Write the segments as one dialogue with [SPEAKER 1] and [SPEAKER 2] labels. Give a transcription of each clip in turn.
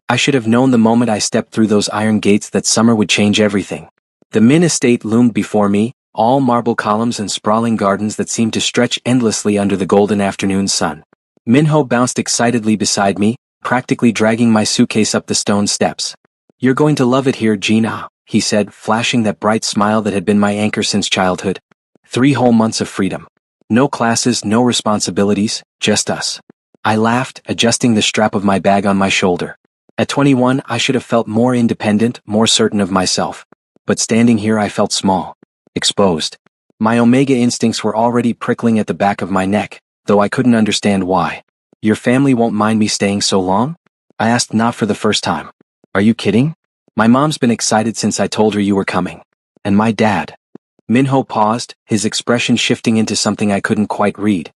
[SPEAKER 1] I should have known the moment I stepped through those iron gates that summer would change everything. The Min estate loomed before me, all marble columns and sprawling gardens that seemed to stretch endlessly under the golden afternoon sun. Minho bounced excitedly beside me, practically dragging my suitcase up the stone steps. "You're going to love it here, Gina," he said, flashing that bright smile that had been my anchor since childhood. 3 whole months of freedom. No classes, no responsibilities, just us. I laughed, adjusting the strap of my bag on my shoulder. At 21, I should have felt more independent, more certain of myself. But standing here I felt small. Exposed. My Omega instincts were already prickling at the back of my neck, though I couldn't understand why. "Your family won't mind me staying so long?" I asked, not for the first time. "Are you kidding? My mom's been excited since I told her you were coming. And my dad." Minho paused, his expression shifting into something I couldn't quite read.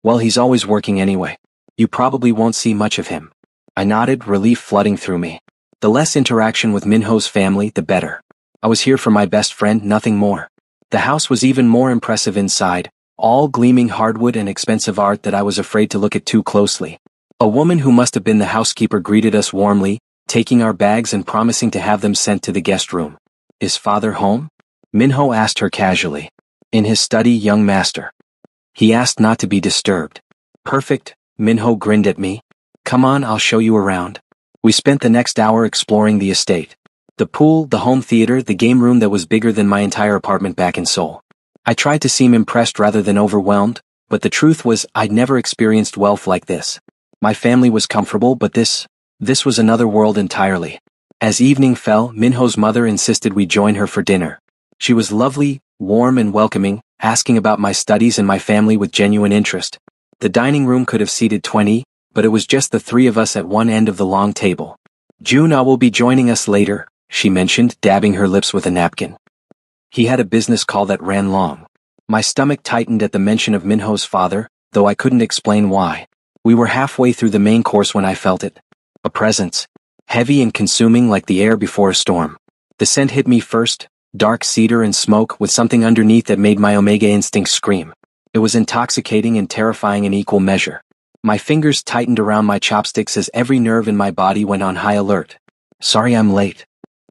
[SPEAKER 1] "Well, he's always working anyway. You probably won't see much of him." I nodded, relief flooding through me. The less interaction with Minho's family, the better. I was here for my best friend, nothing more. The house was even more impressive inside, all gleaming hardwood and expensive art that I was afraid to look at too closely. A woman who must have been the housekeeper greeted us warmly, taking our bags and promising to have them sent to the guest room. "Is father home?" Minho asked her casually. "In his study, young master. He asked not to be disturbed." "Perfect," Minho grinned at me. "Come on, I'll show you around." We spent the next hour exploring the estate. The pool, the home theater, the game room that was bigger than my entire apartment back in Seoul. I tried to seem impressed rather than overwhelmed, but the truth was I'd never experienced wealth like this. My family was comfortable, but this was another world entirely. As evening fell, Minho's mother insisted we join her for dinner. She was lovely, warm and welcoming, asking about my studies and my family with genuine interest. The dining room could have seated 20, but it was just the 3 of us at one end of the long table. "Juna will be joining us later," she mentioned, dabbing her lips with a napkin. He had a business call that ran long. My stomach tightened at the mention of Minho's father, though I couldn't explain why. We were halfway through the main course when I felt it. A presence. Heavy and consuming like the air before a storm. The scent hit me first, dark cedar and smoke with something underneath that made my Omega instincts scream. It was intoxicating and terrifying in equal measure. My fingers tightened around my chopsticks as every nerve in my body went on high alert. "Sorry I'm late."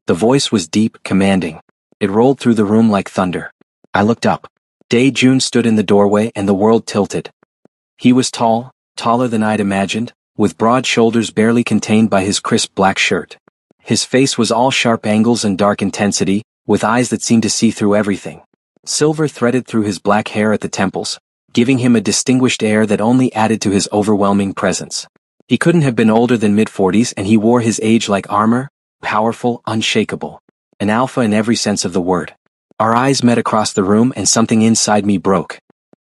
[SPEAKER 1] The voice was deep, commanding. It rolled through the room like thunder. I looked up. Dae-jun stood in the doorway and the world tilted. He was tall, taller than I'd imagined, with broad shoulders barely contained by his crisp black shirt. His face was all sharp angles and dark intensity, with eyes that seemed to see through everything. Silver threaded through his black hair at the temples, giving him a distinguished air that only added to his overwhelming presence. He couldn't have been older than mid-40s and he wore his age like armor, powerful, unshakable. An alpha in every sense of the word. Our eyes met across the room and something inside me broke.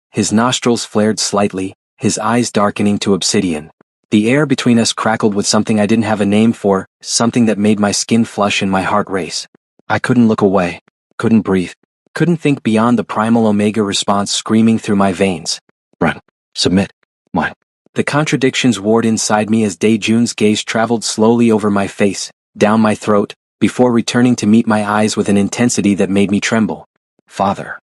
[SPEAKER 1] His nostrils flared slightly, his eyes darkening to obsidian. The air between us crackled with something I didn't have a name for, something that made my skin flush and my heart race. I couldn't look away, couldn't breathe, couldn't think beyond the primal Omega response screaming through my veins. "Run. Submit. What?" The contradictions warred inside me as Dae-jun's gaze traveled slowly over my face, down my throat, before returning to meet my eyes with an intensity that made me tremble. "Father."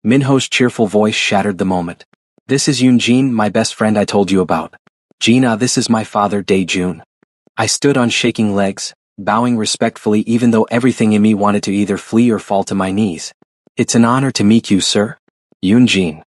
[SPEAKER 1] Minho's cheerful voice shattered the moment. "This is Yoon-jin, my best friend I told you about. Gina, this is my father, Dae-jun." I stood on shaking legs, bowing respectfully even though everything in me wanted to either flee or fall to my knees. "It's an honor to meet you, sir. Yoon-jin."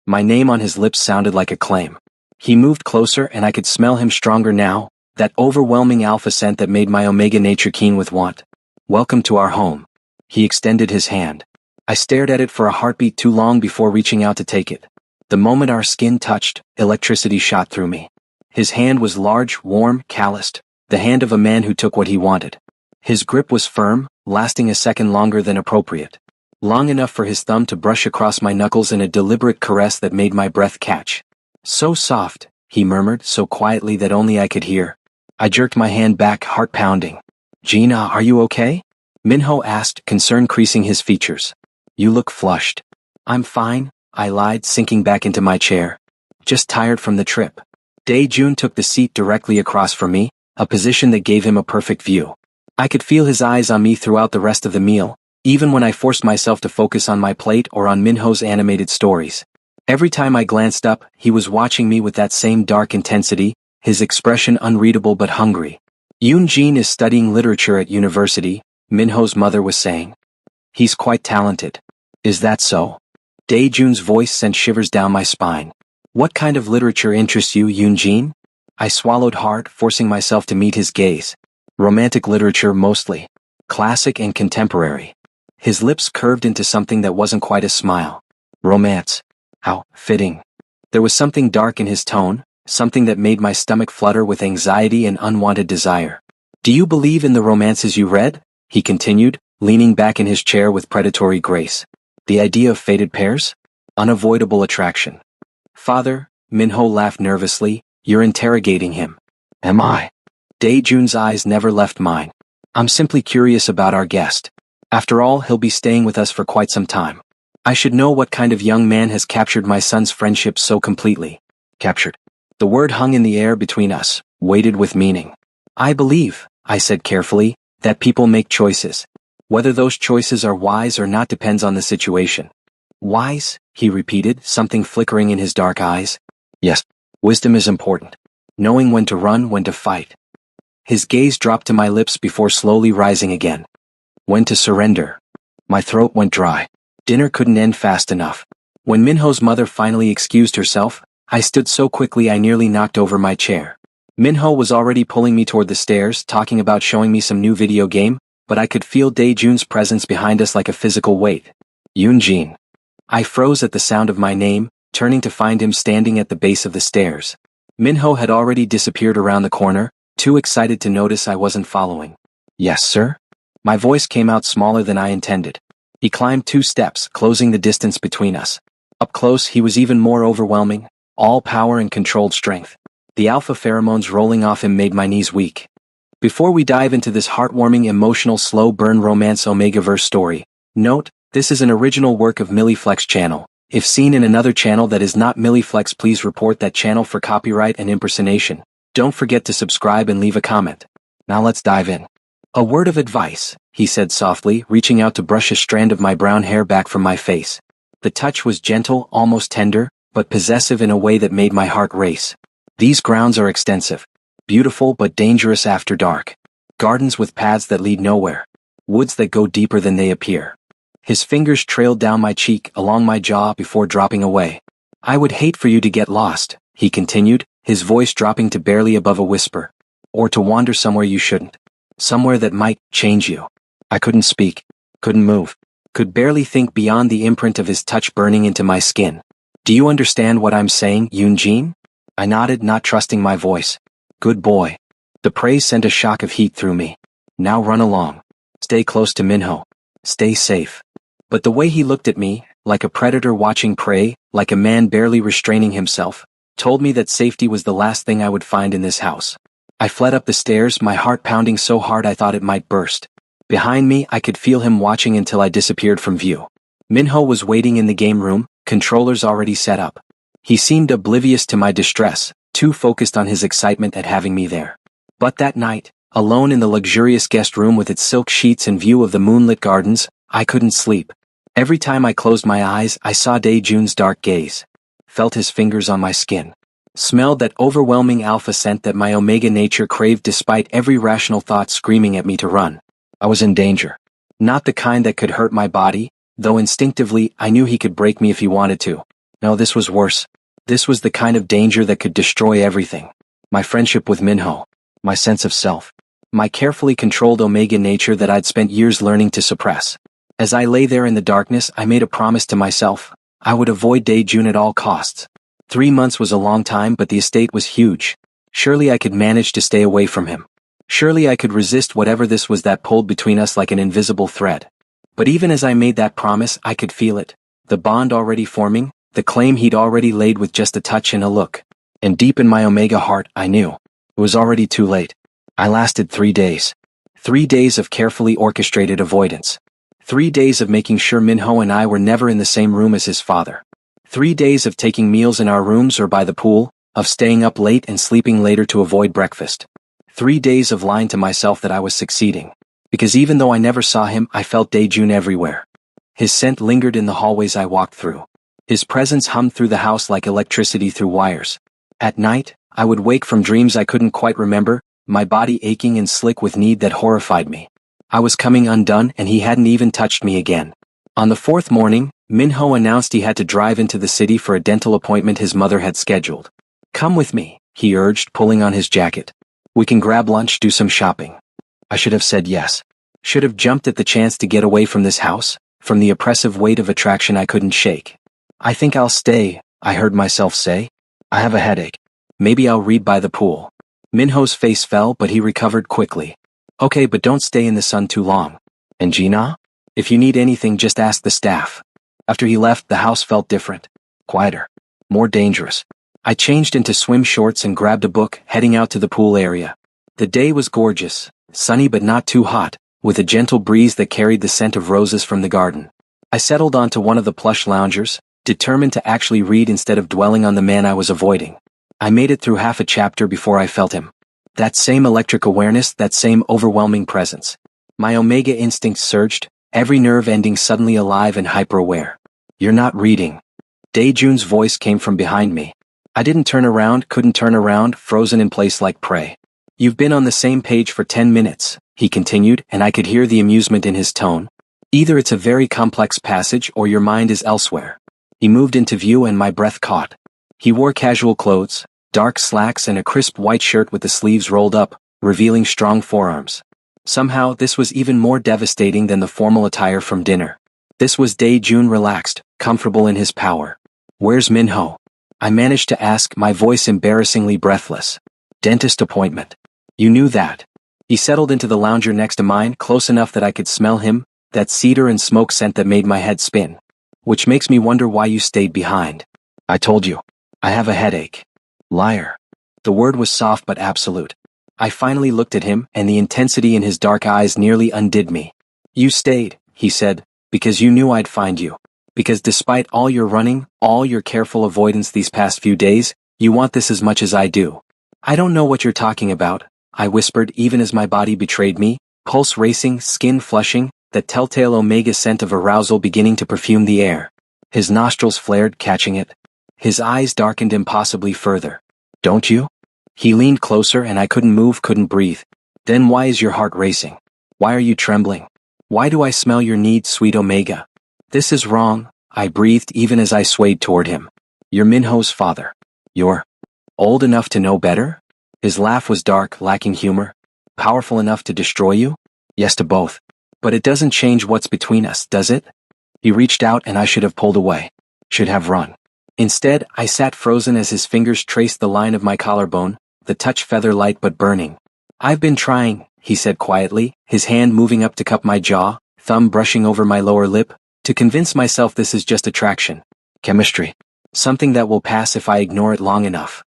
[SPEAKER 1] My name on his lips sounded like a claim. He moved closer and I could smell him stronger now, that overwhelming alpha scent that made my Omega nature keen with want. "Welcome to our home." He extended his hand. I stared at it for a heartbeat too long before reaching out to take it. The moment our skin touched, electricity shot through me. His hand was large, warm, calloused, the hand of a man who took what he wanted. His grip was firm, lasting a second longer than appropriate. Long enough for his thumb to brush across my knuckles in a deliberate caress that made my breath catch. "So soft," he murmured, so quietly that only I could hear. I jerked my hand back, heart pounding. "Gina, are you okay?" Minho asked, concern creasing his features. "You look flushed." "I'm fine," I lied, sinking back into my chair. "Just tired from the trip." Dae-jun took the seat directly across from me, a position that gave him a perfect view. I could feel his eyes on me throughout the rest of the meal, even when I forced myself to focus on my plate or on Minho's animated stories. Every time I glanced up, he was watching me with that same dark intensity, his expression unreadable but hungry. Yoon Jin is studying literature at university, Minho's mother was saying. He's quite talented. Is that so? Dae-jun's voice sent shivers down my spine. What kind of literature interests you, Yoon Jin? I swallowed hard, forcing myself to meet his gaze. Romantic literature mostly. Classic and contemporary. His lips curved into something that wasn't quite a smile. Romance. How fitting. There was something dark in his tone, something that made my stomach flutter with anxiety and unwanted desire. Do you believe in the romances you read? He continued, leaning back in his chair with predatory grace. The idea of fated pairs? Unavoidable attraction. Father, Minho laughed nervously, you're interrogating him. Am I? Dae-jun's eyes never left mine. I'm simply curious about our guest. After all, he'll be staying with us for quite some time. I should know what kind of young man has captured my son's friendship so completely. Captured. The word hung in the air between us, weighted with meaning. I believe, I said carefully, that people make choices. Whether those choices are wise or not depends on the situation. Wise, he repeated, something flickering in his dark eyes. Yes, wisdom is important. Knowing when to run, when to fight. His gaze dropped to my lips before slowly rising again. When to surrender. My throat went dry. Dinner couldn't end fast enough. When Minho's mother finally excused herself, I stood so quickly I nearly knocked over my chair. Minho was already pulling me toward the stairs, talking about showing me some new video game, but I could feel Dae-jun's presence behind us like a physical weight. Yoon Jin. I froze at the sound of my name, turning to find him standing at the base of the stairs. Minho had already disappeared around the corner, too excited to notice I wasn't following. Yes, sir? My voice came out smaller than I intended. He climbed 2 steps, closing the distance between us. Up close, he was even more overwhelming, all power and controlled strength. The alpha pheromones rolling off him made my knees weak. Before we dive into this heartwarming, emotional, slow-burn romance Omegaverse story, note, this is an original work of Milliflex channel. If seen in another channel that is not Milliflex, please report that channel for copyright and impersonation. Don't forget to subscribe and leave a comment. Now let's dive in. A word of advice, he said softly, reaching out to brush a strand of my brown hair back from my face. The touch was gentle, almost tender, but possessive in a way that made my heart race. These grounds are extensive. Beautiful but dangerous after dark. Gardens with paths that lead nowhere. Woods that go deeper than they appear. His fingers trailed down my cheek, along my jaw before dropping away. I would hate for you to get lost, he continued, his voice dropping to barely above a whisper. Or to wander somewhere you shouldn't. Somewhere that might change you. I couldn't speak. Couldn't move. Could barely think beyond the imprint of his touch burning into my skin. Do you understand what I'm saying, Yoon Jin? I nodded, not trusting my voice. Good boy. The praise sent a shock of heat through me. Now run along. Stay close to Minho. Stay safe. But the way he looked at me, like a predator watching prey, like a man barely restraining himself, told me that safety was the last thing I would find in this house. I fled up the stairs, my heart pounding so hard I thought it might burst. Behind me, I could feel him watching until I disappeared from view. Minho was waiting in the game room, controllers already set up. He seemed oblivious to my distress, too focused on his excitement at having me there. But that night, alone in the luxurious guest room with its silk sheets and view of the moonlit gardens, I couldn't sleep. Every time I closed my eyes, I saw Dae-jun's dark gaze. Felt his fingers on my skin. Smelled that overwhelming alpha scent that my omega nature craved despite every rational thought screaming at me to run. I was in danger. Not the kind that could hurt my body, though instinctively I knew he could break me if he wanted to. No, this was worse. This was the kind of danger that could destroy everything. My friendship with Minho. My sense of self. My carefully controlled omega nature that I'd spent years learning to suppress. As I lay there in the darkness, I made a promise to myself. I would avoid Dae-jun at all costs. 3 months was a long time, but the estate was huge. Surely I could manage to stay away from him. Surely I could resist whatever this was that pulled between us like an invisible thread. But even as I made that promise, I could feel it. The bond already forming, the claim he'd already laid with just a touch and a look. And deep in my omega heart, I knew. It was already too late. I lasted 3 days. 3 days of carefully orchestrated avoidance. 3 days of making sure Minho and I were never in the same room as his father. 3 days of taking meals in our rooms or by the pool, of staying up late and sleeping later to avoid breakfast. 3 days of lying to myself that I was succeeding. Because even though I never saw him, I felt Dae-jun everywhere. His scent lingered in the hallways I walked through. His presence hummed through the house like electricity through wires. At night, I would wake from dreams I couldn't quite remember, my body aching and slick with need that horrified me. I was coming undone and he hadn't even touched me again. On the fourth morning, Minho announced he had to drive into the city for a dental appointment his mother had scheduled. "Come with me," he urged, pulling on his jacket. "We can grab lunch, do some shopping." I should have said yes. Should have jumped at the chance to get away from this house, from the oppressive weight of attraction I couldn't shake. "I think I'll stay," I heard myself say. "I have a headache. Maybe I'll read by the pool." Minho's face fell, but he recovered quickly. "Okay, but don't stay in the sun too long. And Gina? If you need anything, just ask the staff." After he left, the house felt different. Quieter. More dangerous. I changed into swim shorts and grabbed a book, heading out to the pool area. The day was gorgeous, sunny but not too hot, with a gentle breeze that carried the scent of roses from the garden. I settled onto one of the plush loungers, determined to actually read instead of dwelling on the man I was avoiding. I made it through half a chapter before I felt him. That same electric awareness, that same overwhelming presence. My Omega instincts surged, every nerve ending suddenly alive and hyper-aware. "You're not reading." Daejoon's voice came from behind me. I didn't turn around, couldn't turn around, frozen in place like prey. "You've been on the same page for 10 minutes, he continued, and I could hear the amusement in his tone. "Either it's a very complex passage or your mind is elsewhere." He moved into view and my breath caught. He wore casual clothes, dark slacks and a crisp white shirt with the sleeves rolled up, revealing strong forearms. Somehow, this was even more devastating than the formal attire from dinner. This was Daejoon, relaxed, comfortable in his power. "Where's Minho?" I managed to ask, my voice embarrassingly breathless. "Dentist appointment." "You knew that." He settled into the lounger next to mine, close enough that I could smell him, that cedar and smoke scent that made my head spin. "Which makes me wonder why you stayed behind." "I told you. I have a headache." "Liar." The word was soft but absolute. I finally looked at him, and the intensity in his dark eyes nearly undid me. "You stayed," he said, "because you knew I'd find you. Because despite all your running, all your careful avoidance these past few days, you want this as much as I do." "I don't know what you're talking about," I whispered even as my body betrayed me, pulse racing, skin flushing, that telltale Omega scent of arousal beginning to perfume the air. His nostrils flared, catching it. His eyes darkened impossibly further. "Don't you?" He leaned closer and I couldn't move, couldn't breathe. "Then why is your heart racing? Why are you trembling? Why do I smell your need, sweet Omega?" "This is wrong," I breathed even as I swayed toward him. "You're Minho's father. You're old enough to know better?" His laugh was dark, lacking humor. "Powerful enough to destroy you?" "Yes to both. But it doesn't change what's between us, does it?" He reached out and I should have pulled away. Should have run. Instead, I sat frozen as his fingers traced the line of my collarbone, the touch feather light but burning. "I've been trying," he said quietly, his hand moving up to cup my jaw, thumb brushing over my lower lip, "to convince myself this is just attraction. Chemistry. Something that will pass if I ignore it long enough."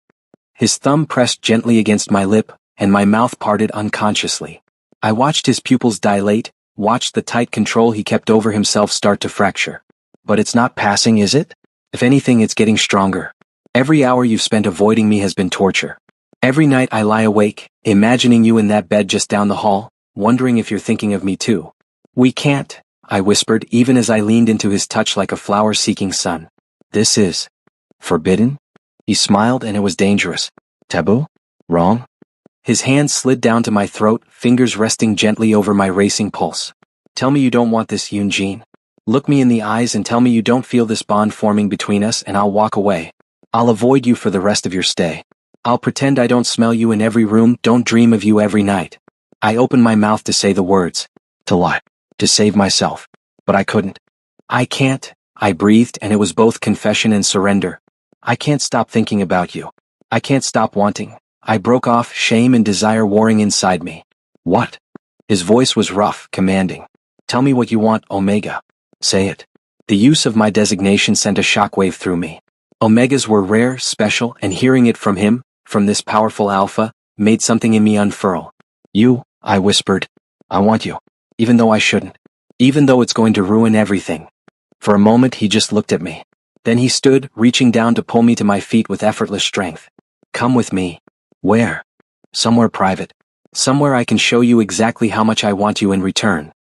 [SPEAKER 1] His thumb pressed gently against my lip, and my mouth parted unconsciously. I watched his pupils dilate, watched the tight control he kept over himself start to fracture. "But it's not passing, is it? If anything, it's getting stronger. Every hour you've spent avoiding me has been torture. Every night I lie awake, imagining you in that bed just down the hall, wondering if you're thinking of me too." "We can't," I whispered even as I leaned into his touch like a flower-seeking sun. "This is forbidden?" He smiled and it was dangerous. "Taboo? Wrong?" His hand slid down to my throat, fingers resting gently over my racing pulse. "Tell me you don't want this, Yoonjin. Look me in the eyes and tell me you don't feel this bond forming between us and I'll walk away. I'll avoid you for the rest of your stay. I'll pretend I don't smell you in every room, don't dream of you every night." I opened my mouth to say the words. To lie. To save myself. But I couldn't. "I can't," I breathed, and it was both confession and surrender. "I can't stop thinking about you. I can't stop wanting." I broke off, shame and desire warring inside me. "What?" His voice was rough, commanding. "Tell me what you want, Omega. Say it." The use of my designation sent a shockwave through me. Omegas were rare, special, and hearing it from him, from this powerful alpha, made something in me unfurl. "You," I whispered. "I want you. Even though I shouldn't. Even though it's going to ruin everything." For a moment he just looked at me. Then he stood, reaching down to pull me to my feet with effortless strength. "Come with me." "Where?" "Somewhere private. Somewhere I can show you exactly how much I want you in return."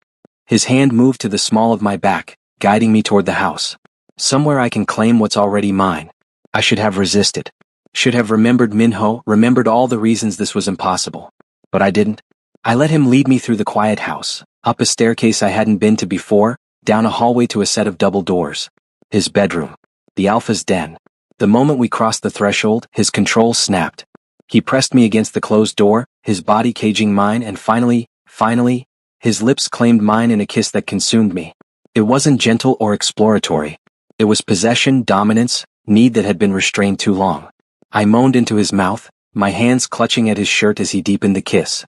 [SPEAKER 1] His hand moved to the small of my back, guiding me toward the house. "Somewhere I can claim what's already mine." I should have resisted. Should have remembered Minho, remembered all the reasons this was impossible. But I didn't. I let him lead me through the quiet house, up a staircase I hadn't been to before, down a hallway to a set of double doors. His bedroom. The Alpha's den. The moment we crossed the threshold, his control snapped. He pressed me against the closed door, his body caging mine, and finally, his lips claimed mine in a kiss that consumed me. It wasn't gentle or exploratory. It was possession, dominance, need that had been restrained too long. I moaned into his mouth, my hands clutching at his shirt as he deepened the kiss.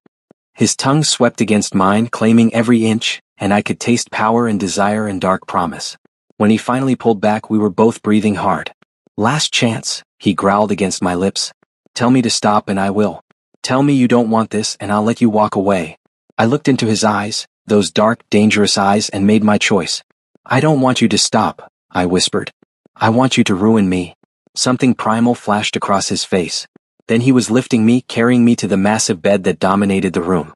[SPEAKER 1] His tongue swept against mine, claiming every inch, and I could taste power and desire and dark promise. When he finally pulled back, we were both breathing hard. Last chance, he growled against my lips. Tell me to stop and I will. Tell me you don't want this and I'll let you walk away. I looked into his eyes, those dark, dangerous eyes, and made my choice. I don't want you to stop, I whispered. I want you to ruin me. Something primal flashed across his face. Then he was lifting me, carrying me to the massive bed that dominated the room.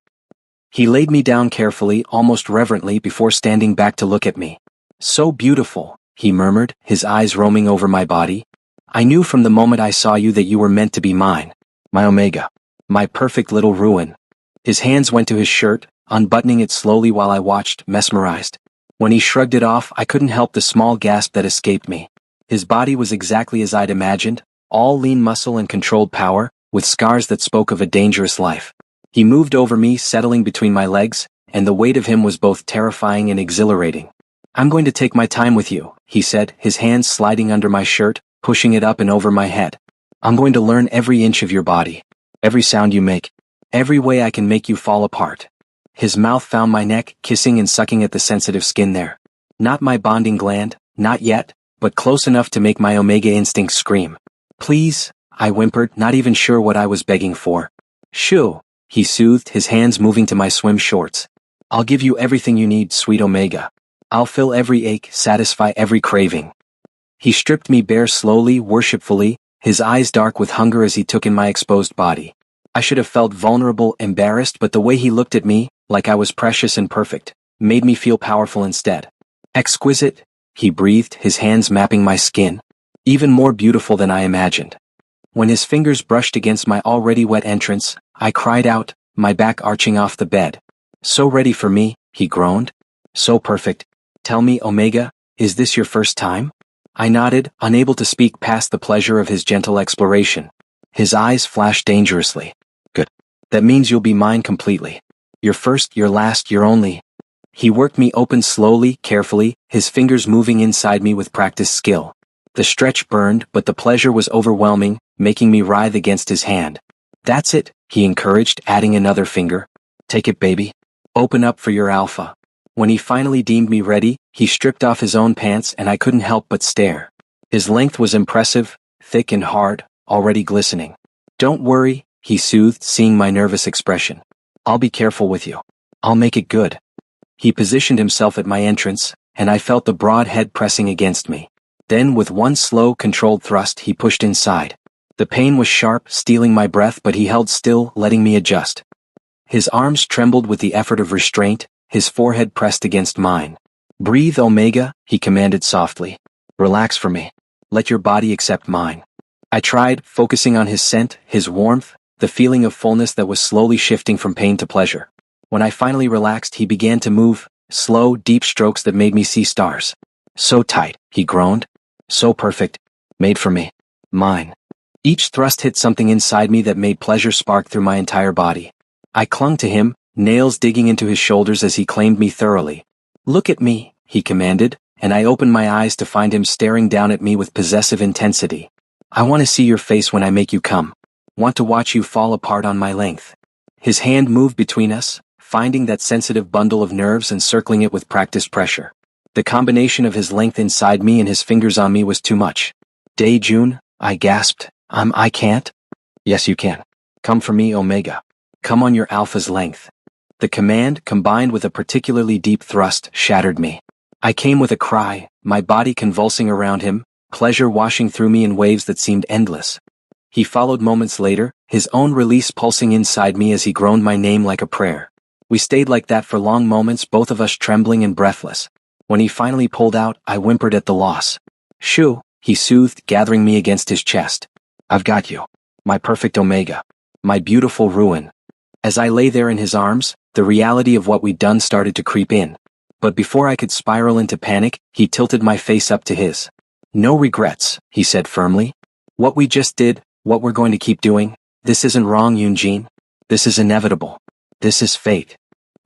[SPEAKER 1] He laid me down carefully, almost reverently, before standing back to look at me. So beautiful, he murmured, his eyes roaming over my body. I knew from the moment I saw you that you were meant to be mine. My Omega. My perfect little ruin. His hands went to his shirt, unbuttoning it slowly while I watched, mesmerized. When he shrugged it off, I couldn't help the small gasp that escaped me. His body was exactly as I'd imagined, all lean muscle and controlled power, with scars that spoke of a dangerous life. He moved over me, settling between my legs, and the weight of him was both terrifying and exhilarating. I'm going to take my time with you, he said, his hands sliding under my shirt, pushing it up and over my head. I'm going to learn every inch of your body, every sound you make, every way I can make you fall apart. His mouth found my neck, kissing and sucking at the sensitive skin there. Not my bonding gland, not yet, but close enough to make my Omega instinct scream. Please, I whimpered, not even sure what I was begging for. Shoo, he soothed, his hands moving to my swim shorts. I'll give you everything you need, sweet Omega. I'll fill every ache, satisfy every craving. He stripped me bare slowly, worshipfully, his eyes dark with hunger as he took in my exposed body. I should have felt vulnerable, embarrassed, but the way he looked at me, like I was precious and perfect, made me feel powerful instead. Exquisite, he breathed, his hands mapping my skin. Even more beautiful than I imagined. When his fingers brushed against my already wet entrance, I cried out, my back arching off the bed. So ready for me, he groaned. So perfect. Tell me, Omega, is this your first time? I nodded, unable to speak past the pleasure of his gentle exploration. His eyes flashed dangerously. Good. That means you'll be mine completely. Your first, your last, your only. He worked me open slowly, carefully, his fingers moving inside me with practiced skill. The stretch burned, but the pleasure was overwhelming, making me writhe against his hand. That's it, he encouraged, adding another finger. Take it, baby. Open up for your Alpha. When he finally deemed me ready, he stripped off his own pants and I couldn't help but stare. His length was impressive, thick and hard, already glistening. Don't worry, he soothed, seeing my nervous expression. I'll be careful with you. I'll make it good. He positioned himself at my entrance, and I felt the broad head pressing against me. Then, with one slow, controlled thrust, he pushed inside. The pain was sharp, stealing my breath, but he held still, letting me adjust. His arms trembled with the effort of restraint, his forehead pressed against mine. Breathe, Omega, he commanded softly. Relax for me. Let your body accept mine. I tried, focusing on his scent, his warmth, the feeling of fullness that was slowly shifting from pain to pleasure. When I finally relaxed, he began to move, slow, deep strokes that made me see stars. So tight, he groaned. So perfect. Made for me. Mine. Each thrust hit something inside me that made pleasure spark through my entire body. I clung to him, nails digging into his shoulders as he claimed me thoroughly. Look at me, he commanded, and I opened my eyes to find him staring down at me with possessive intensity. I want to see your face when I make you come. Want to watch you fall apart on my length. His hand moved between us, finding that sensitive bundle of nerves and circling it with practiced pressure. The combination of his length inside me and his fingers on me was too much. June, I gasped. I can't? Yes, you can. Come for me, Omega. Come on your Alpha's length. The command, combined with a particularly deep thrust, shattered me. I came with a cry, my body convulsing around him, pleasure washing through me in waves that seemed endless. He followed moments later, his own release pulsing inside me as he groaned my name like a prayer. We stayed like that for long moments, both of us trembling and breathless. When he finally pulled out, I whimpered at the loss. Shoo, he soothed, gathering me against his chest. I've got you. My perfect Omega. My beautiful ruin. As I lay there in his arms, the reality of what we'd done started to creep in. But before I could spiral into panic, he tilted my face up to his. "No regrets," he said firmly. "What we just did, what we're going to keep doing, this isn't wrong, Yoon-jin. This is inevitable. This is fate.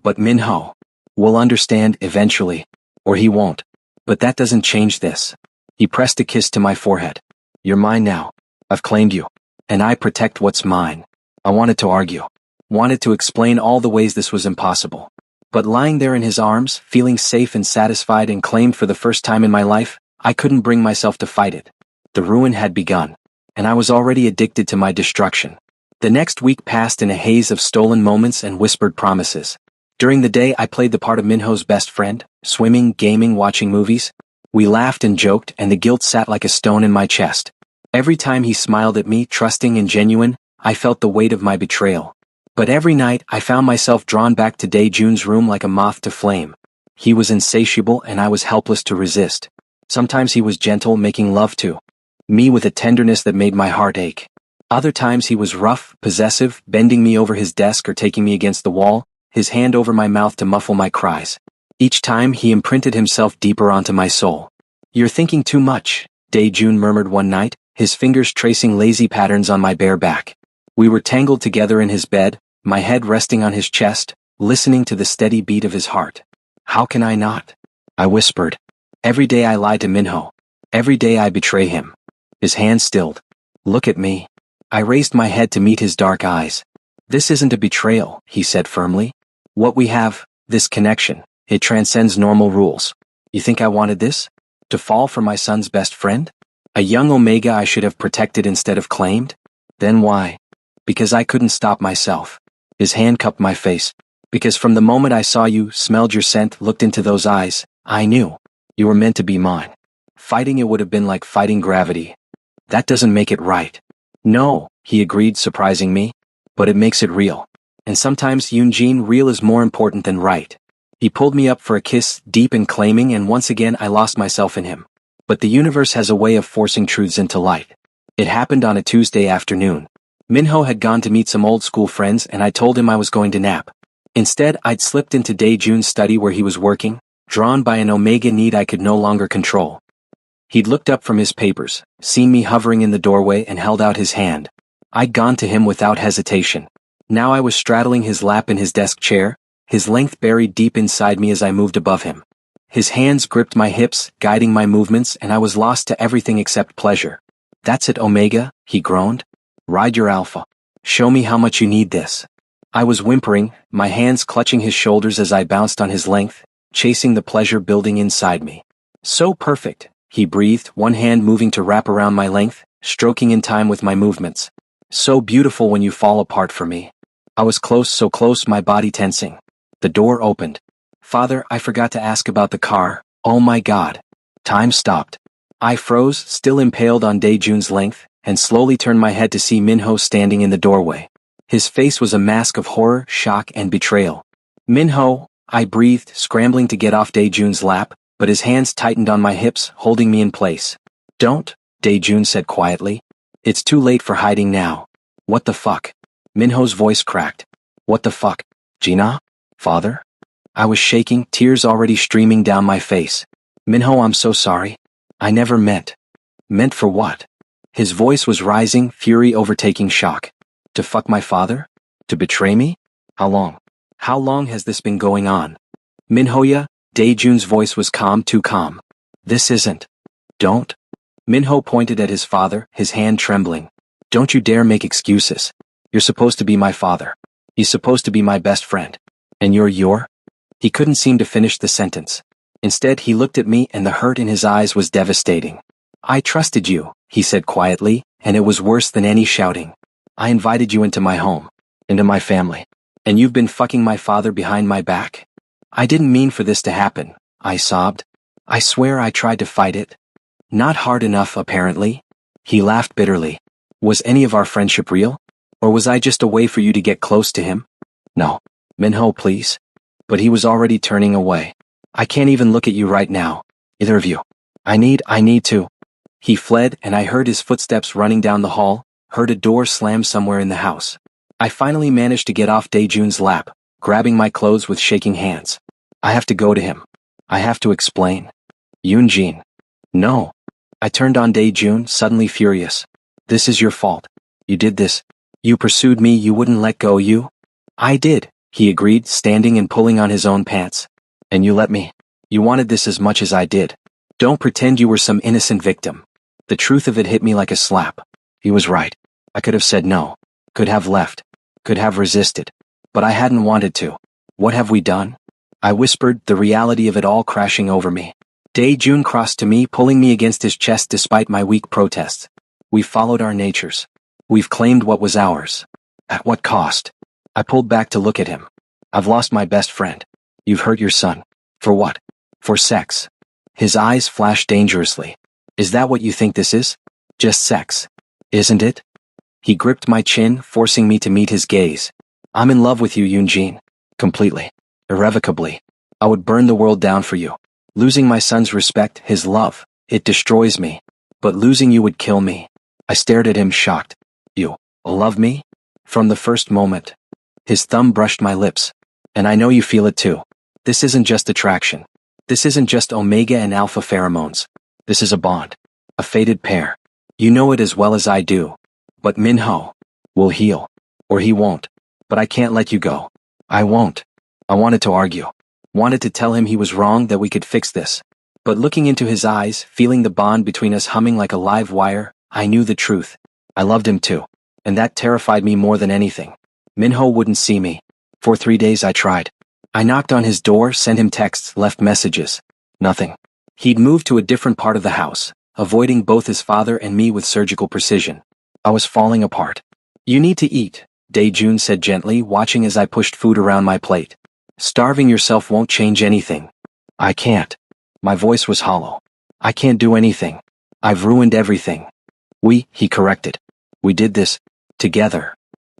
[SPEAKER 1] But Min-ho will understand eventually. Or he won't. But that doesn't change this." He pressed a kiss to my forehead. "You're mine now. I've claimed you. And I protect what's mine." I wanted to argue. Wanted to explain all the ways this was impossible. But lying there in his arms, feeling safe and satisfied and claimed for the first time in my life, I couldn't bring myself to fight it. The ruin had begun. And I was already addicted to my destruction. The next week passed in a haze of stolen moments and whispered promises. During the day I played the part of Minho's best friend, swimming, gaming, watching movies. We laughed and joked, and the guilt sat like a stone in my chest. Every time he smiled at me, trusting and genuine, I felt the weight of my betrayal. But every night I found myself drawn back to Dae-jun's room like a moth to flame. He was insatiable and I was helpless to resist. Sometimes he was gentle, making love to me with a tenderness that made my heart ache. Other times he was rough, possessive, bending me over his desk or taking me against the wall, his hand over my mouth to muffle my cries. Each time he imprinted himself deeper onto my soul. "You're thinking too much," Dae-jun murmured one night, his fingers tracing lazy patterns on my bare back. We were tangled together in his bed, my head resting on his chest, listening to the steady beat of his heart. "How can I not?" I whispered. "Every day I lie to Minho. Every day I betray him." His hand stilled. "Look at me." I raised my head to meet his dark eyes. "This isn't a betrayal," he said firmly. "What we have, this connection, it transcends normal rules. You think I wanted this? To fall for my son's best friend? A young Omega I should have protected instead of claimed? Then why? Because I couldn't stop myself." His hand cupped my face. "Because from the moment I saw you, smelled your scent, looked into those eyes, I knew. You were meant to be mine. Fighting it would have been like fighting gravity. That doesn't make it right." "No," he agreed, surprising me. "But it makes it real. And sometimes, Yoon-jin, real is more important than right." He pulled me up for a kiss, deep and claiming, and once again I lost myself in him. But the universe has a way of forcing truths into light. It happened on a Tuesday afternoon. Minho had gone to meet some old school friends and I told him I was going to nap. Instead, I'd slipped into Dae-jun's study where he was working, drawn by an Omega need I could no longer control. He'd looked up from his papers, seen me hovering in the doorway and held out his hand. I'd gone to him without hesitation. Now I was straddling his lap in his desk chair, his length buried deep inside me as I moved above him. His hands gripped my hips, guiding my movements, and I was lost to everything except pleasure. "That's it, Omega," he groaned. "Ride your alpha. Show me how much you need this." I was whimpering, my hands clutching his shoulders as I bounced on his length, chasing the pleasure building inside me. "So perfect," he breathed, one hand moving to wrap around my length, stroking in time with my movements. "So beautiful when you fall apart for me." I was close, so close, my body tensing. The door opened. "Father, I forgot to ask about the car. Oh my God." Time stopped. I froze, still impaled on Dae-jun's length, and slowly turned my head to see Minho standing in the doorway. His face was a mask of horror, shock, and betrayal. "Minho," I breathed, scrambling to get off Dae-jun's lap, but his hands tightened on my hips, holding me in place. "Don't," Dae-jun said quietly. "It's too late for hiding now." "What the fuck?" Minho's voice cracked. "What the fuck? Gina? Father?" I was shaking, tears already streaming down my face. "Minho, I'm so sorry. I never meant." "Meant for what?" His voice was rising, fury overtaking shock. "To fuck my father? To betray me? How long? How long has this been going on?" "Minhoya," Dae-jun's voice was calm, too calm. "This isn't." "Don't." Minho pointed at his father, his hand trembling. "Don't you dare make excuses. You're supposed to be my father. He's supposed to be my best friend. And you're? He couldn't seem to finish the sentence. Instead, he looked at me and the hurt in his eyes was devastating. "I trusted you," he said quietly, "and it was worse than any shouting. I invited you into my home, into my family, and you've been fucking my father behind my back. I didn't mean for this to happen," I sobbed. "I swear I tried to fight it. Not hard enough, apparently." He laughed bitterly. "Was any of our friendship real? Or was I just a way for you to get close to him?" "No. Minho, please." But he was already turning away. "I can't even look at you right now. Either of you. I need to." He fled and I heard his footsteps running down the hall, heard a door slam somewhere in the house. I finally managed to get off Daejun's lap, grabbing my clothes with shaking hands. I have to go to him. I have to explain. Yoonjin. No. I turned on Daejun, suddenly furious. This is your fault. You did this. You pursued me, you wouldn't let go, you? I did, he agreed, standing and pulling on his own pants. And you let me. You wanted this as much as I did. Don't pretend you were some innocent victim. The truth of it hit me like a slap. He was right. I could have said no. Could have left. Could have resisted. But I hadn't wanted to. What have we done? I whispered, the reality of it all crashing over me. Daejun crossed to me, pulling me against his chest despite my weak protests. We've followed our natures. We've claimed what was ours. At what cost? I pulled back to look at him. I've lost my best friend. You've hurt your son. For what? For sex. His eyes flashed dangerously. Is that what you think this is? Just sex. Isn't it? He gripped my chin, forcing me to meet his gaze. I'm in love with you, Yoonjin. Completely. Irrevocably. I would burn the world down for you. Losing my son's respect, his love, it destroys me. But losing you would kill me. I stared at him, shocked. You love me? From the first moment. His thumb brushed my lips. And I know you feel it too. This isn't just attraction. This isn't just omega and alpha pheromones. This is a bond. A fated pair. You know it as well as I do. But Minho will heal. Or he won't. But I can't let you go. I won't. I wanted to argue. Wanted to tell him he was wrong, that we could fix this. But looking into his eyes, feeling the bond between us humming like a live wire, I knew the truth. I loved him too. And that terrified me more than anything. Minho wouldn't see me. For 3 days I tried. I knocked on his door, sent him texts, left messages. Nothing. He'd moved to a different part of the house, avoiding both his father and me with surgical precision. I was falling apart. You need to eat, Daejun said gently, watching as I pushed food around my plate. Starving yourself won't change anything. I can't. My voice was hollow. I can't do anything. I've ruined everything. He corrected. We did this. Together.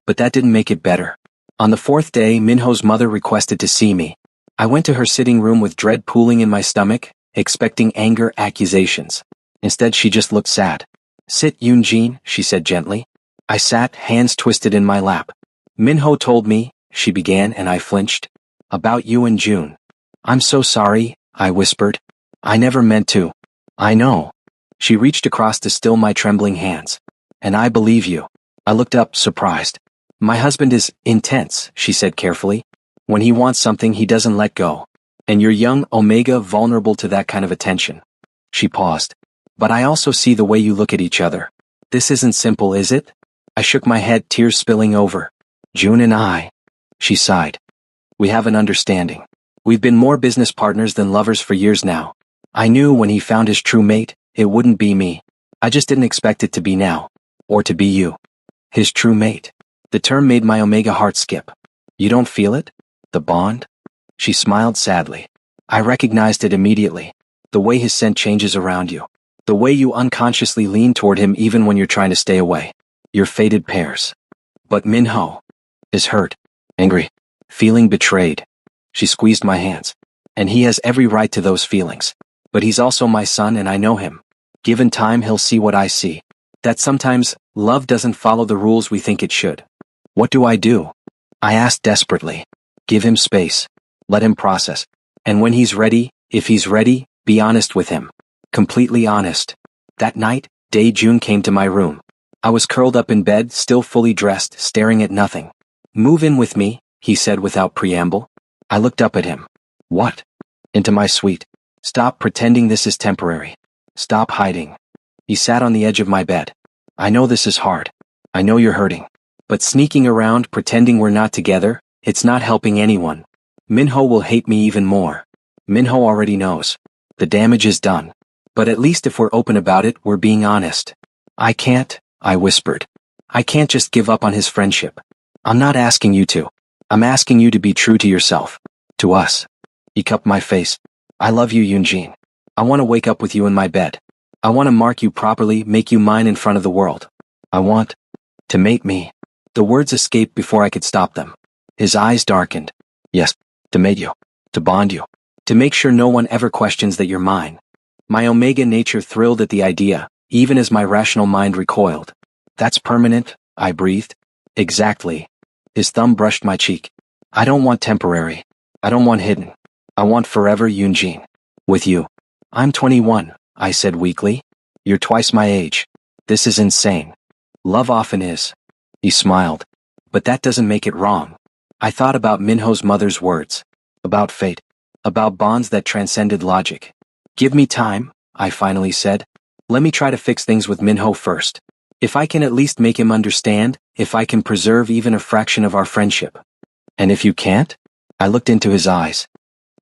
[SPEAKER 1] But that didn't make it better. On the 4th day, Minho's mother requested to see me. I went to her sitting room with dread pooling in my stomach, expecting anger, accusations. Instead, she just looked sad. Sit, Yoonjin, she said gently. I sat, hands twisted in my lap. Minho told me, she began, and I flinched. About you and June. I'm so sorry, I whispered. I never meant to. I know. She reached across to still my trembling hands. And I believe you. I looked up, surprised. My husband is intense, she said carefully. When he wants something, he doesn't let go. And you're young, omega, vulnerable to that kind of attention. She paused. But I also see the way you look at each other. This isn't simple, is it? I shook my head, tears spilling over. June and I. She sighed. We have an understanding. We've been more business partners than lovers for years now. I knew when he found his true mate, it wouldn't be me. I just didn't expect it to be now. Or to be you. His true mate. The term made my omega heart skip. You don't feel it? The bond? She smiled sadly. I recognized it immediately. The way his scent changes around you. The way you unconsciously lean toward him even when you're trying to stay away. You're fated pairs. But Minho is hurt, angry, feeling betrayed. She squeezed my hands. And he has every right to those feelings. But he's also my son and I know him. Given time, he'll see what I see. That sometimes, love doesn't follow the rules we think it should. What do I do? I asked desperately. Give him space. Let him process. And when he's ready, if he's ready, be honest with him. Completely honest. That night, Daejun came to my room. I was curled up in bed, still fully dressed, staring at nothing. Move in with me, he said without preamble. I looked up at him. What? Into my suite. Stop pretending this is temporary. Stop hiding. He sat on the edge of my bed. I know this is hard. I know you're hurting. But sneaking around, pretending we're not together, it's not helping anyone. Minho will hate me even more. Minho already knows. The damage is done. But at least if we're open about it, we're being honest. I can't, I whispered. I can't just give up on his friendship. I'm not asking you to. I'm asking you to be true to yourself. To us. He cupped my face. I love you, Yoonjin. I want to wake up with you in my bed. I want to mark you properly, make you mine in front of the world. I want to mate me. The words escaped before I could stop them. His eyes darkened. Yes, to mate you. To bond you. To make sure no one ever questions that you're mine. My omega nature thrilled at the idea, even as my rational mind recoiled. That's permanent, I breathed. Exactly. His thumb brushed my cheek. I don't want temporary. I don't want hidden. I want forever, Yunjin. With you. I'm 21, I said weakly. You're twice my age. This is insane. Love often is. He smiled. But that doesn't make it wrong. I thought about Minho's mother's words. About fate. About bonds that transcended logic. Give me time, I finally said. Let me try to fix things with Minho first. If I can at least make him understand, if I can preserve even a fraction of our friendship. And if you can't? I looked into his eyes.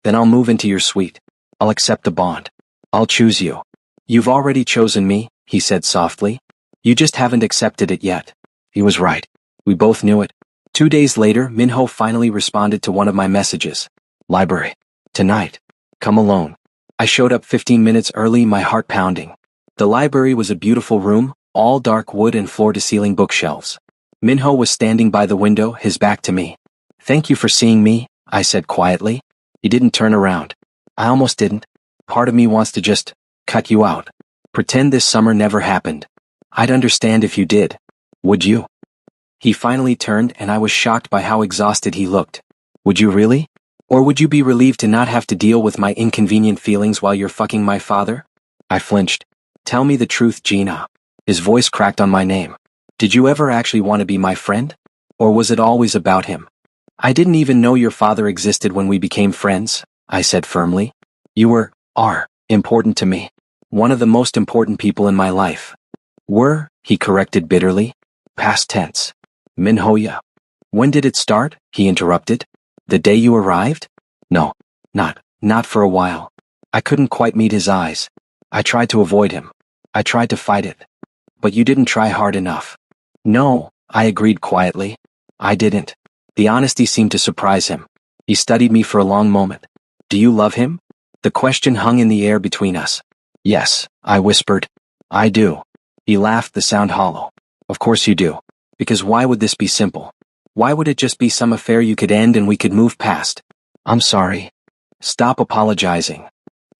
[SPEAKER 1] Then I'll move into your suite. I'll accept the bond. I'll choose you. You've already chosen me, he said softly. You just haven't accepted it yet. He was right. We both knew it. 2 days later, Minho finally responded to one of my messages. Library. Tonight. Come alone. I showed up 15 minutes early, my heart pounding. The library was a beautiful room, all dark wood and floor-to-ceiling bookshelves. Minho was standing by the window, his back to me. Thank you for seeing me, I said quietly. He didn't turn around. I almost didn't. Part of me wants to just cut you out. Pretend this summer never happened. I'd understand if you did. Would you? He finally turned and I was shocked by how exhausted he looked. Would you really? Or would you be relieved to not have to deal with my inconvenient feelings while you're fucking my father? I flinched. Tell me the truth, Gina. His voice cracked on my name. Did you ever actually want to be my friend? Or was it always about him? I didn't even know your father existed when we became friends, I said firmly. You are important to me. One of the most important people in my life. Were, he corrected bitterly. Past tense. Minhoya. When did it start? He interrupted. The day you arrived? No, not for a while. I couldn't quite meet his eyes. I tried to avoid him. I tried to fight it. But you didn't try hard enough. No, I agreed quietly. I didn't. The honesty seemed to surprise him. He studied me for a long moment. Do you love him? The question hung in the air between us. Yes, I whispered. I do. He laughed, the sound hollow. Of course you do. Because why would this be simple? Why would it just be some affair you could end and we could move past? I'm sorry. Stop apologizing.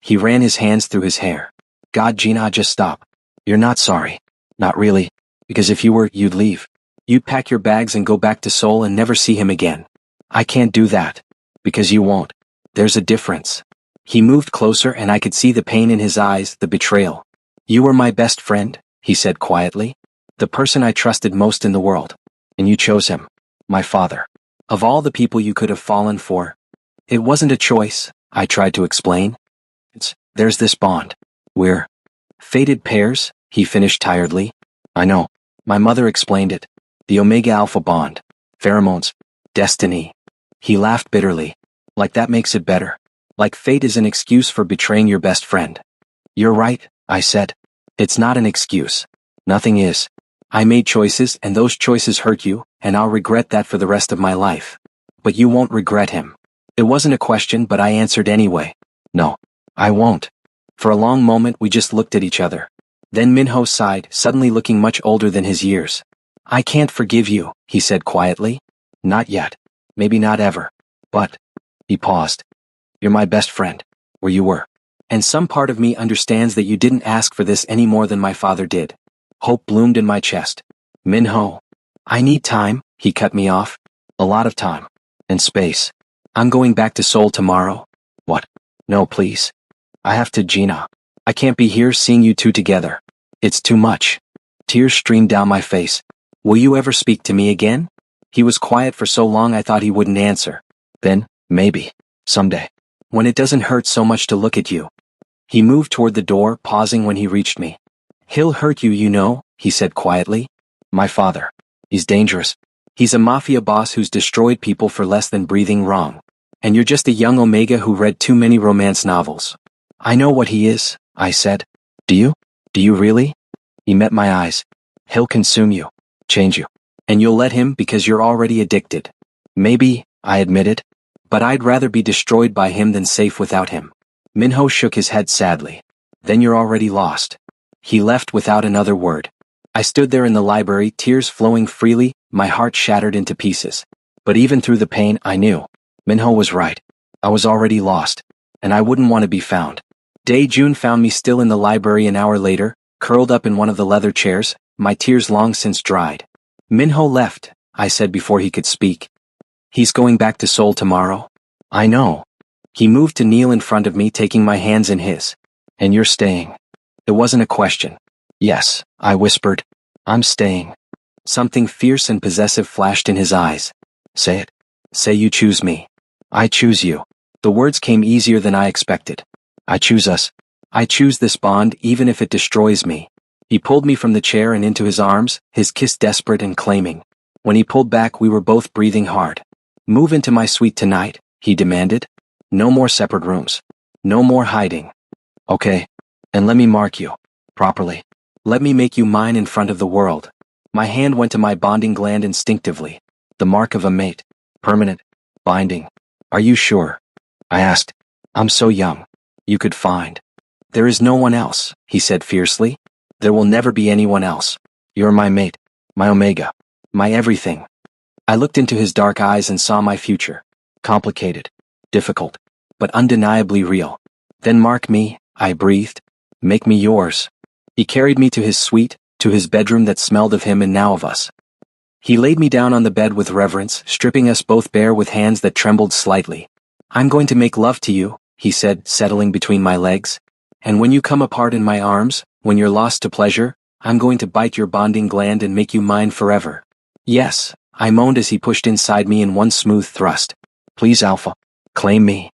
[SPEAKER 1] He ran his hands through his hair. God, Gina, just stop. You're not sorry. Not really. Because if you were, you'd leave. You'd pack your bags and go back to Seoul and never see him again. I can't do that. Because you won't. There's a difference. He moved closer and I could see the pain in his eyes, the betrayal. You were my best friend, he said quietly. The person I trusted most in the world. And you chose him. My father. Of all the people you could have fallen for. It wasn't a choice, I tried to explain. There's this bond. We're fated pairs, he finished tiredly. I know. My mother explained it. The Omega Alpha bond. Pheromones. Destiny. He laughed bitterly. Like that makes it better. Like fate is an excuse for betraying your best friend. You're right, I said. It's not an excuse. Nothing is. I made choices and those choices hurt you, and I'll regret that for the rest of my life. But you won't regret him. It wasn't a question, but I answered anyway. No, I won't. For a long moment we just looked at each other. Then Minho sighed, suddenly looking much older than his years. I can't forgive you, he said quietly. Not yet. Maybe not ever. But, he paused. You're my best friend, where you were. And some part of me understands that you didn't ask for this any more than my father did. Hope bloomed in my chest. Minho. I need time, he cut me off. A lot of time. And space. I'm going back to Seoul tomorrow. What? No, please. I have to, Gina. I can't be here seeing you two together. It's too much. Tears streamed down my face. Will you ever speak to me again? He was quiet for so long I thought he wouldn't answer. Then, maybe. Someday. When it doesn't hurt so much to look at you. He moved toward the door, pausing when he reached me. He'll hurt you, you know, he said quietly. My father. He's dangerous. He's a mafia boss who's destroyed people for less than breathing wrong. And you're just a young Omega who read too many romance novels. I know what he is, I said. Do you? Do you really? He met my eyes. He'll consume you. Change you. And you'll let him because you're already addicted. Maybe, I admitted. But I'd rather be destroyed by him than safe without him. Minho shook his head sadly. Then you're already lost. He left without another word. I stood there in the library, tears flowing freely, my heart shattered into pieces. But even through the pain, I knew. Minho was right. I was already lost. And I wouldn't want to be found. Dae-jun found me still in the library an hour later, curled up in one of the leather chairs, my tears long since dried. Minho left, I said before he could speak. He's going back to Seoul tomorrow? I know. He moved to kneel in front of me, taking my hands in his. And you're staying? It wasn't a question. Yes, I whispered. I'm staying. Something fierce and possessive flashed in his eyes. Say it. Say you choose me. I choose you. The words came easier than I expected. I choose us. I choose this bond even if it destroys me. He pulled me from the chair and into his arms, his kiss desperate and claiming. When he pulled back, we were both breathing hard. Move into my suite tonight, he demanded. No more separate rooms. No more hiding. Okay. And let me mark you. Properly. Let me make you mine in front of the world. My hand went to my bonding gland instinctively. The mark of a mate. Permanent. Binding. Are you sure? I asked. I'm so young. You could find. There is no one else, he said fiercely. There will never be anyone else. You're my mate. My omega. My everything. I looked into his dark eyes and saw my future. Complicated. Difficult. But undeniably real. Then mark me, I breathed. Make me yours. He carried me to his suite, to his bedroom that smelled of him and now of us. He laid me down on the bed with reverence, stripping us both bare with hands that trembled slightly. I'm going to make love to you, he said, settling between my legs. And when you come apart in my arms, when you're lost to pleasure, I'm going to bite your bonding gland and make you mine forever. Yes, I moaned as he pushed inside me in one smooth thrust. Please, Alpha. Claim me.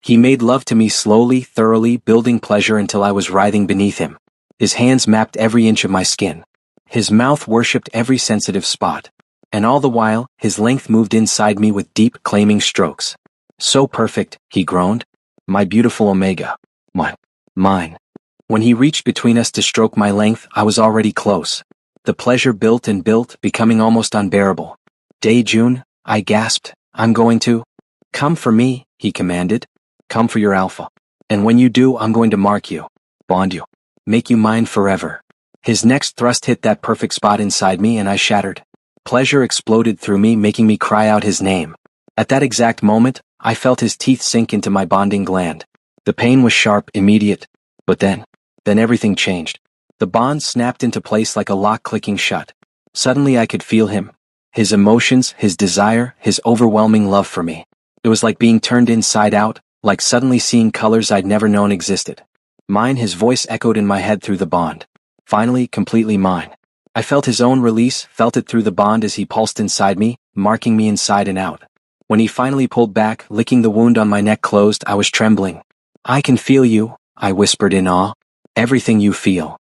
[SPEAKER 1] He made love to me slowly, thoroughly, building pleasure until I was writhing beneath him. His hands mapped every inch of my skin. His mouth worshipped every sensitive spot. And all the while, his length moved inside me with deep, claiming strokes. So perfect, he groaned. My beautiful omega. Mine. When he reached between us to stroke my length, I was already close. The pleasure built and built, becoming almost unbearable. Dae-jun, I gasped, I'm going to. Come for me, he commanded. Come for your alpha. And when you do, I'm going to mark you. Bond you. Make you mine forever. His next thrust hit that perfect spot inside me and I shattered. Pleasure exploded through me, making me cry out his name. At that exact moment, I felt his teeth sink into my bonding gland. The pain was sharp, immediate. But then everything changed. The bond snapped into place like a lock clicking shut. Suddenly I could feel him. His emotions, his desire, his overwhelming love for me. It was like being turned inside out, like suddenly seeing colors I'd never known existed. Mine, his voice echoed in my head through the bond. Finally, completely mine. I felt his own release, felt it through the bond as he pulsed inside me, marking me inside and out. When he finally pulled back, licking the wound on my neck closed, I was trembling. I can feel you, I whispered in awe. Everything you feel.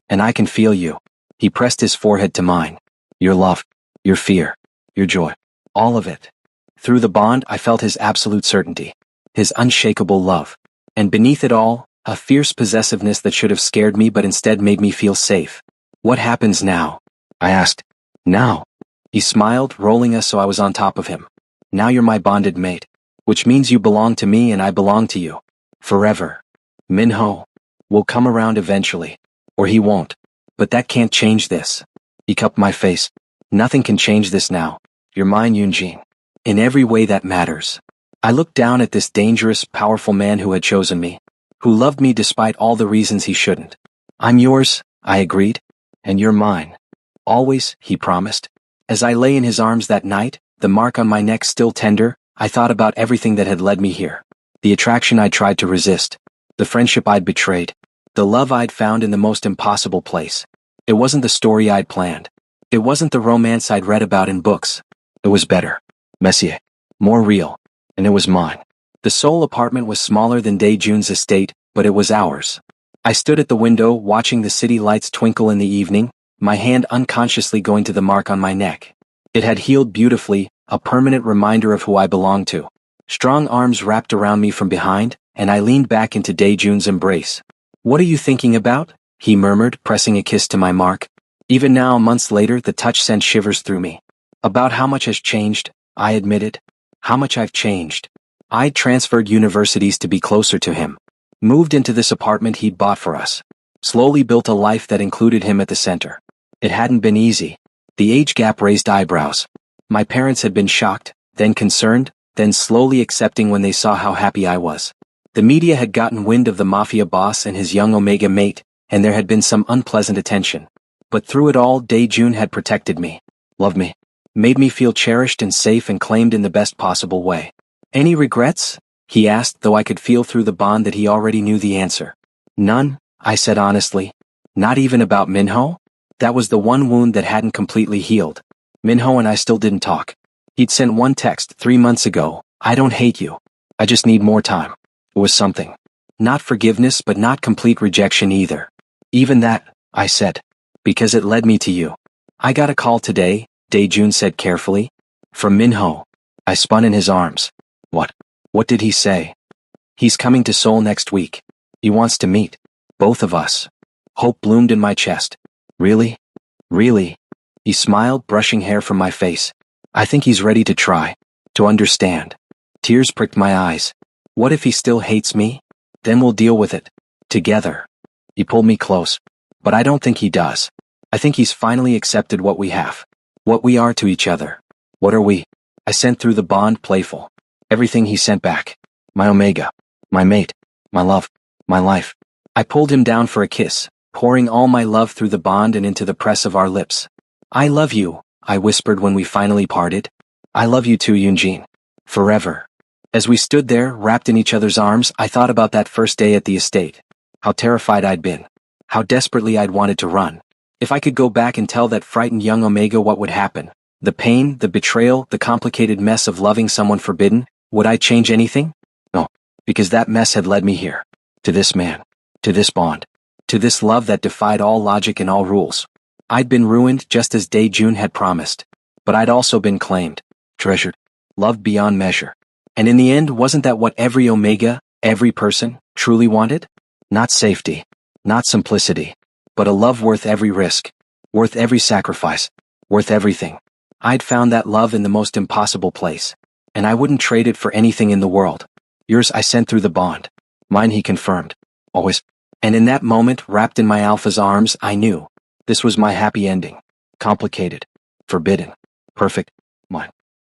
[SPEAKER 1] And I can feel you. He pressed his forehead to mine. Your love, your fear, your joy. All of it. Through the bond, I felt his absolute certainty. His unshakable love. And beneath it all, a fierce possessiveness that should have scared me but instead made me feel safe. What happens now? I asked. Now? He smiled, rolling us so I was on top of him. Now you're my bonded mate. Which means you belong to me and I belong to you. Forever. Minho. Will come around eventually. Or he won't. But that can't change this. He cupped my face. Nothing can change this now. You're mine, Yoonjin. In every way that matters. I looked down at this dangerous, powerful man who had chosen me. Who loved me despite all the reasons he shouldn't. I'm yours, I agreed. And you're mine. Always, he promised. As I lay in his arms that night, the mark on my neck still tender, I thought about everything that had led me here. The attraction I'd tried to resist. The friendship I'd betrayed. The love I'd found in the most impossible place. It wasn't the story I'd planned. It wasn't the romance I'd read about in books. It was better. Messier. More real. And it was mine. The Seoul apartment was smaller than Dae-jun's estate, but it was ours. I stood at the window, watching the city lights twinkle in the evening, my hand unconsciously going to the mark on my neck. It had healed beautifully, a permanent reminder of who I belonged to. Strong arms wrapped around me from behind, and I leaned back into Dae-jun's embrace. What are you thinking about? He murmured, pressing a kiss to my mark. Even now, months later, the touch sent shivers through me. About how much has changed, I admitted. How much I've changed. I'd transferred universities to be closer to him. Moved into this apartment he'd bought for us. Slowly built a life that included him at the center. It hadn't been easy. The age gap raised eyebrows. My parents had been shocked, then concerned, then slowly accepting when they saw how happy I was. The media had gotten wind of the mafia boss and his young Omega mate, and there had been some unpleasant attention. But through it all, Dae-jun had protected me. Loved me. Made me feel cherished and safe and claimed in the best possible way. Any regrets? He asked, though I could feel through the bond that he already knew the answer. None, I said honestly. Not even about Minho? That was the one wound that hadn't completely healed. Minho and I still didn't talk. He'd sent one text 3 months ago. I don't hate you. I just need more time. It was something. Not forgiveness, but not complete rejection either. Even that, I said. Because it led me to you. I got a call today, Dae-jun said carefully. From Minho. I spun in his arms. What? What did he say? He's coming to Seoul next week. He wants to meet. Both of us. Hope bloomed in my chest. Really? Really? He smiled, brushing hair from my face. I think he's ready to try. To understand. Tears pricked my eyes. What if he still hates me? Then we'll deal with it. Together. He pulled me close. But I don't think he does. I think he's finally accepted what we have. What we are to each other. What are we? I sent through the bond, playful. Everything he sent back. My Omega. My mate. My love. My life. I pulled him down for a kiss, pouring all my love through the bond and into the press of our lips. I love you, I whispered when we finally parted. I love you too, Yoonjin. Forever. As we stood there, wrapped in each other's arms, I thought about that first day at the estate. How terrified I'd been. How desperately I'd wanted to run. If I could go back and tell that frightened young Omega what would happen, the pain, the betrayal, the complicated mess of loving someone forbidden, would I change anything? No, because that mess had led me here. To this man. To this bond. To this love that defied all logic and all rules. I'd been ruined just as Dae-jun had promised. But I'd also been claimed, treasured, loved beyond measure. And in the end, wasn't that what every Omega, every person, truly wanted? Not safety. Not simplicity. But a love worth every risk. Worth every sacrifice. Worth everything. I'd found that love in the most impossible place. And I wouldn't trade it for anything in the world. Yours I sent through the bond. Mine he confirmed. Always. And in that moment, wrapped in my alpha's arms, I knew. This was my happy ending. Complicated. Forbidden. Perfect. Mine.